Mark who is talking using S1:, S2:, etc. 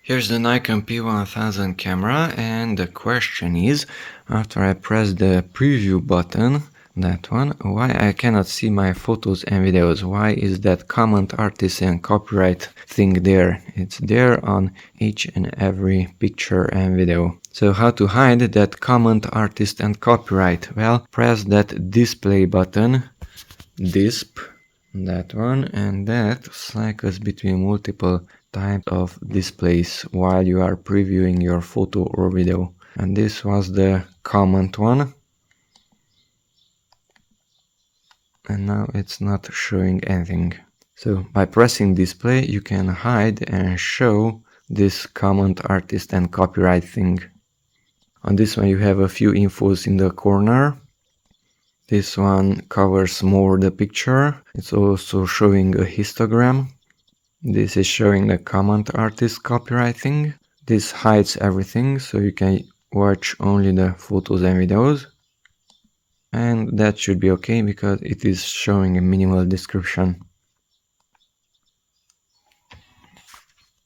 S1: Here's the Nikon P1000 camera, and the question is, after I press the preview button, that one, why I cannot see my photos and videos? Why is that comment, artist and copyright thing there? It's there on each and every picture and video. So how to hide that comment, artist and copyright? Well, press that display button, disp, that one, and that cycles between multiple types of displays while you are previewing your photo or video. And this was the comment one, and now it's not showing anything. So by pressing display you can hide and show this comment, artist and copyright thing. On this one you have a few infos in the corner. This one covers more the picture. It's also showing a histogram. This is showing the comment, artist, copyright thing. This hides everything, so you can watch only the photos and videos. And that should be okay because it is showing a minimal description.